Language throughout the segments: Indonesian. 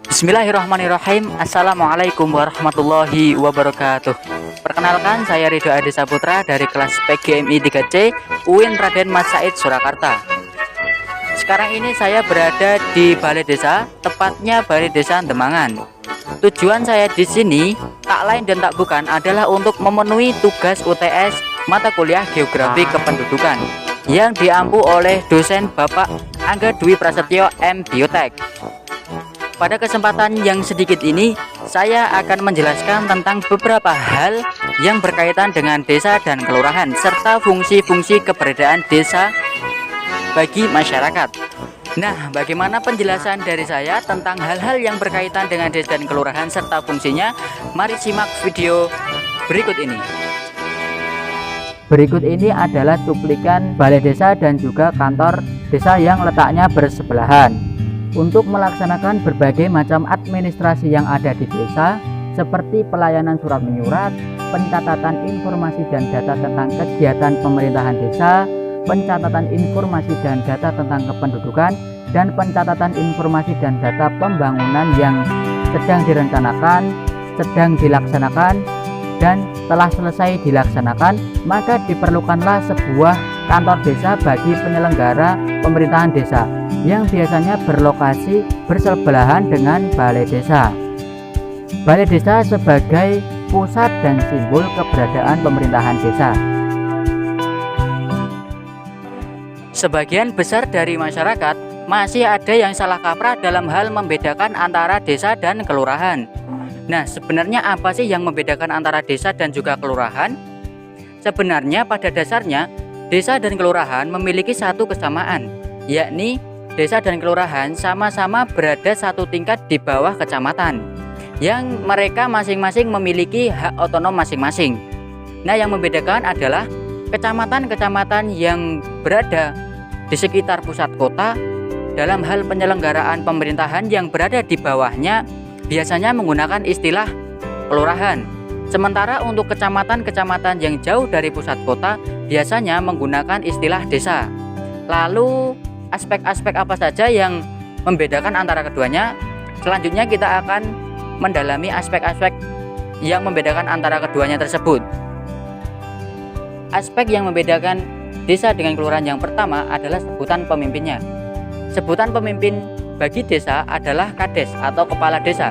Bismillahirrahmanirrahim. Assalamualaikum warahmatullahi wabarakatuh. Perkenalkan, saya Ridho Adi Saputra dari kelas PGMI 3C UIN Raden Mas Said Surakarta. Sekarang ini saya berada di Balai Desa, tepatnya Balai Desa Demangan. Tujuan saya di sini tak lain dan tak bukan adalah untuk memenuhi tugas UTS mata kuliah Geografi Kependudukan yang diampu oleh dosen Bapak Angga Dwi Prasetyo M Biotek. Pada kesempatan yang sedikit ini, saya akan menjelaskan tentang beberapa hal yang berkaitan dengan desa dan kelurahan, serta fungsi-fungsi keberadaan desa bagi masyarakat. Nah, bagaimana penjelasan dari saya tentang hal-hal yang berkaitan dengan desa dan kelurahan serta fungsinya? Mari simak video berikut ini. Berikut ini adalah cuplikan balai desa dan juga kantor desa yang letaknya bersebelahan. Untuk melaksanakan berbagai macam administrasi yang ada di desa, seperti pelayanan surat menyurat, pencatatan informasi dan data tentang kegiatan pemerintahan desa, pencatatan informasi dan data tentang kependudukan, dan pencatatan informasi dan data pembangunan yang sedang direncanakan, sedang dilaksanakan, dan telah selesai dilaksanakan, maka diperlukanlah sebuah kantor desa bagi penyelenggara pemerintahan desa yang biasanya berlokasi bersebelahan dengan balai desa. Balai desa sebagai pusat dan simbol keberadaan pemerintahan desa. Sebagian besar dari masyarakat masih ada yang salah kaprah dalam hal membedakan antara desa dan kelurahan. Nah, sebenarnya apa sih yang membedakan antara desa dan juga kelurahan? Sebenarnya pada dasarnya desa dan kelurahan memiliki satu kesamaan, yakni desa dan kelurahan sama-sama berada satu tingkat di bawah kecamatan, yang mereka masing-masing memiliki hak otonom masing-masing. Nah, yang membedakan adalah kecamatan-kecamatan yang berada di sekitar pusat kota dalam hal penyelenggaraan pemerintahan yang berada di bawahnya biasanya menggunakan istilah kelurahan. Sementara untuk kecamatan-kecamatan yang jauh dari pusat kota biasanya menggunakan istilah desa. Lalu aspek-aspek apa saja yang membedakan antara keduanya? Selanjutnya kita akan mendalami aspek-aspek yang membedakan antara keduanya tersebut. Aspek yang membedakan desa dengan kelurahan yang pertama adalah sebutan pemimpinnya. Sebutan pemimpin bagi desa adalah kades atau kepala desa.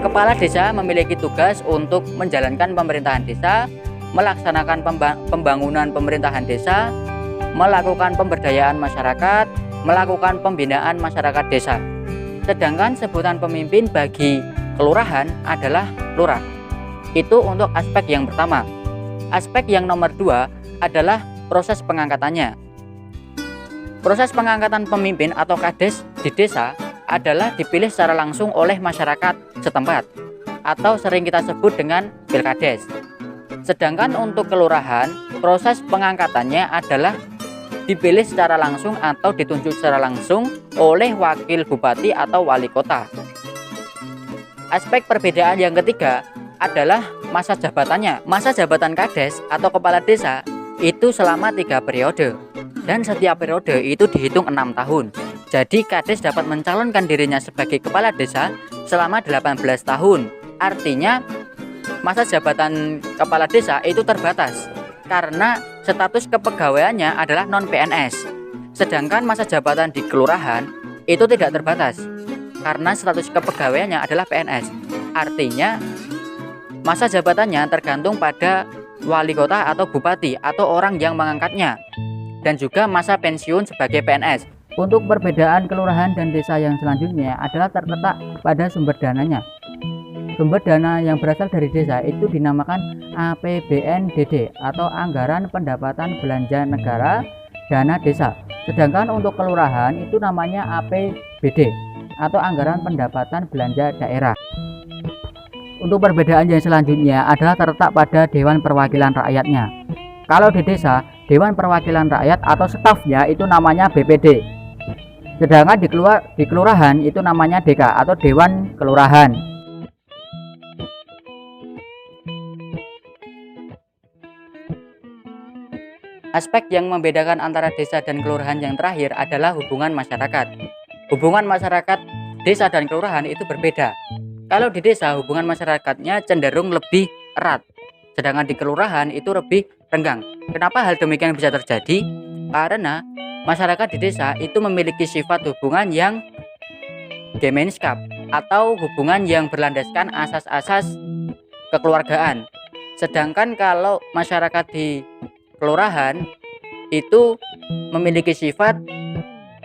Kepala desa memiliki tugas untuk menjalankan pemerintahan desa, melaksanakan pembangunan pemerintahan desa, melakukan pemberdayaan masyarakat, melakukan pembinaan masyarakat desa. Sedangkan sebutan pemimpin bagi kelurahan adalah lurah. Itu untuk aspek yang pertama. Aspek yang nomor dua adalah proses pengangkatannya. Proses pengangkatan pemimpin atau kades di desa adalah dipilih secara langsung oleh masyarakat setempat, atau sering kita sebut dengan pilkades. Sedangkan untuk kelurahan, proses pengangkatannya adalah dipilih secara langsung atau ditunjuk secara langsung oleh wakil bupati atau wali kota. Aspek perbedaan yang ketiga adalah masa jabatannya. Masa jabatan kades atau kepala desa itu selama 3 periode, dan setiap periode itu dihitung 6 tahun. Jadi kades dapat mencalonkan dirinya sebagai kepala desa selama 18 tahun. Artinya masa jabatan kepala desa itu terbatas karena status kepegawaiannya adalah non-PNS. Sedangkan masa jabatan di kelurahan itu tidak terbatas karena status kepegawaiannya adalah PNS. Artinya masa jabatannya tergantung pada wali kota atau bupati atau orang yang mengangkatnya, dan juga masa pensiun sebagai PNS. Untuk perbedaan kelurahan dan desa yang selanjutnya adalah terletak pada sumber dananya. Sumber dana yang berasal dari desa itu dinamakan APBNDD atau Anggaran Pendapatan Belanja Negara Dana Desa. Sedangkan untuk kelurahan itu namanya APBD atau Anggaran Pendapatan Belanja Daerah. Untuk perbedaan yang selanjutnya adalah terletak pada Dewan Perwakilan Rakyatnya. Kalau di desa, Dewan Perwakilan Rakyat atau stafnya itu namanya BPD. Sedangkan di kelurahan itu namanya DK atau Dewan Kelurahan. Aspek yang membedakan antara desa dan kelurahan yang terakhir adalah hubungan masyarakat. Hubungan masyarakat desa dan kelurahan itu berbeda. Kalau di desa hubungan masyarakatnya cenderung lebih erat, sedangkan di kelurahan itu lebih renggang. Kenapa hal demikian bisa terjadi? Karena masyarakat di desa itu memiliki sifat hubungan yang Gemeinskap atau hubungan yang berlandaskan asas-asas kekeluargaan. Sedangkan kalau masyarakat di kelurahan itu memiliki sifat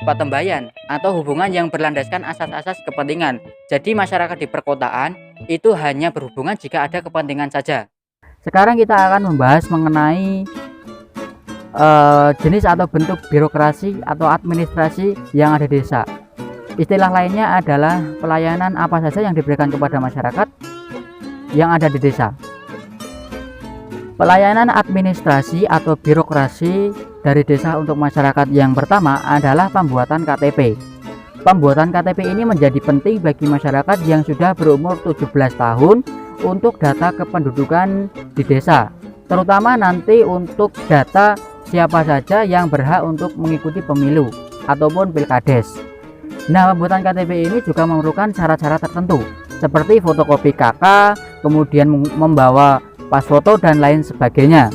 patembayan atau hubungan yang berlandaskan asas-asas kepentingan. Jadi masyarakat di perkotaan itu hanya berhubungan jika ada kepentingan saja. Sekarang kita akan membahas mengenai jenis atau bentuk birokrasi atau administrasi yang ada di desa. Istilah lainnya adalah pelayanan apa saja yang diberikan kepada masyarakat yang ada di desa. Pelayanan administrasi atau birokrasi dari desa untuk masyarakat yang pertama adalah pembuatan KTP. Pembuatan KTP ini menjadi penting bagi masyarakat yang sudah berumur 17 tahun untuk data kependudukan di desa, terutama nanti untuk data siapa saja yang berhak untuk mengikuti pemilu ataupun pilkades. Nah, pembuatan KTP ini juga memerlukan syarat-syarat tertentu seperti fotokopi KK, kemudian membawa pas foto dan lain sebagainya.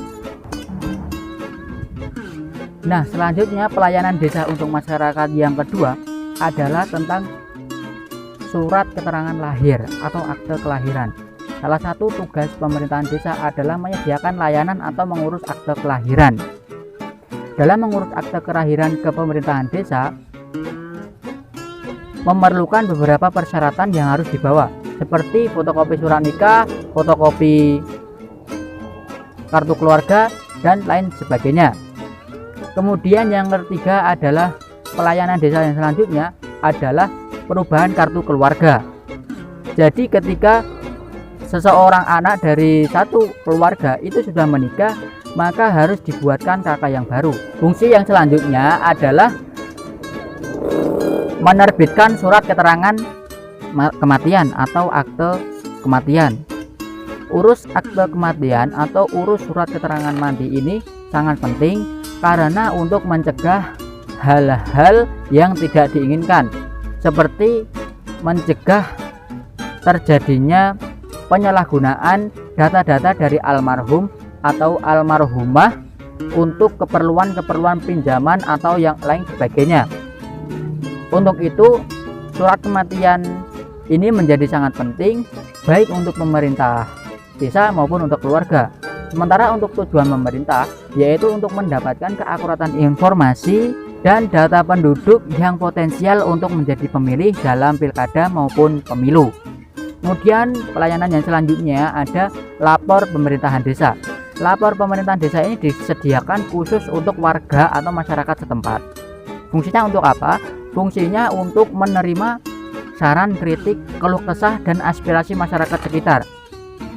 Nah, selanjutnya pelayanan desa untuk masyarakat yang kedua adalah tentang surat keterangan lahir atau akte kelahiran. Salah satu tugas pemerintahan desa adalah menyediakan layanan atau mengurus akte kelahiran. Dalam mengurus akte kelahiran ke pemerintahan desa memerlukan beberapa persyaratan yang harus dibawa, seperti fotokopi surat nikah, fotokopi kartu keluarga, dan lain sebagainya. Kemudian yang ketiga adalah pelayanan desa yang selanjutnya adalah perubahan kartu keluarga. Jadi ketika seseorang anak dari satu keluarga itu sudah menikah, maka harus dibuatkan KK yang baru. Fungsi yang selanjutnya adalah menerbitkan surat keterangan kematian atau akte kematian. Urus akte kematian atau urus surat keterangan mati ini sangat penting karena untuk mencegah hal-hal yang tidak diinginkan, seperti mencegah terjadinya penyalahgunaan data-data dari almarhum atau almarhumah untuk keperluan-keperluan pinjaman atau yang lain sebagainya. Untuk itu, surat kematian ini menjadi sangat penting baik untuk pemerintah desa maupun untuk keluarga. Sementara untuk tujuan pemerintah yaitu untuk mendapatkan keakuratan informasi dan data penduduk yang potensial untuk menjadi pemilih dalam pilkada maupun pemilu. Kemudian pelayanan yang selanjutnya ada lapor pemerintahan desa. Lapor pemerintahan desa ini disediakan khusus untuk warga atau masyarakat setempat. Fungsinya untuk apa? Fungsinya untuk menerima saran, kritik, keluh kesah, dan aspirasi masyarakat sekitar.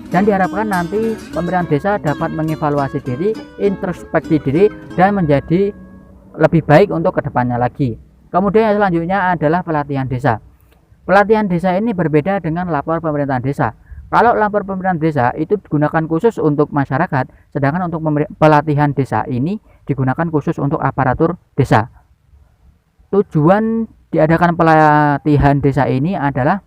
Dan diharapkan nanti pemerintahan desa dapat mengevaluasi diri, introspeksi diri, dan menjadi lebih baik untuk kedepannya lagi. Kemudian yang selanjutnya adalah pelatihan desa. Pelatihan desa ini berbeda dengan lapor pemerintahan desa. Kalau lapor pemerintahan desa itu digunakan khusus untuk masyarakat, sedangkan untuk pelatihan desa ini digunakan khusus untuk aparatur desa. Tujuan diadakan pelatihan desa ini adalah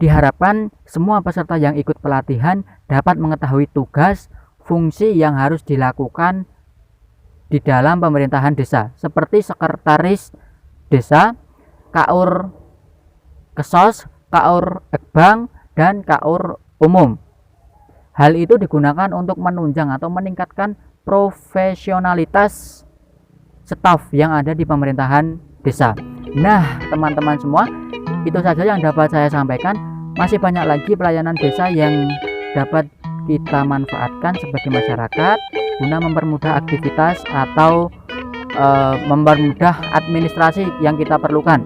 diharapkan semua peserta yang ikut pelatihan dapat mengetahui tugas, fungsi yang harus dilakukan di dalam pemerintahan desa, seperti sekretaris desa, KAUR Kesos, KAUR Ekbang, dan KAUR umum. Hal itu digunakan untuk menunjang atau meningkatkan profesionalitas staf yang ada di pemerintahan desa. Nah, teman-teman semua, itu saja yang dapat saya sampaikan. Masih banyak lagi pelayanan desa yang dapat kita manfaatkan sebagai masyarakat guna mempermudah aktivitas atau mempermudah administrasi yang kita perlukan.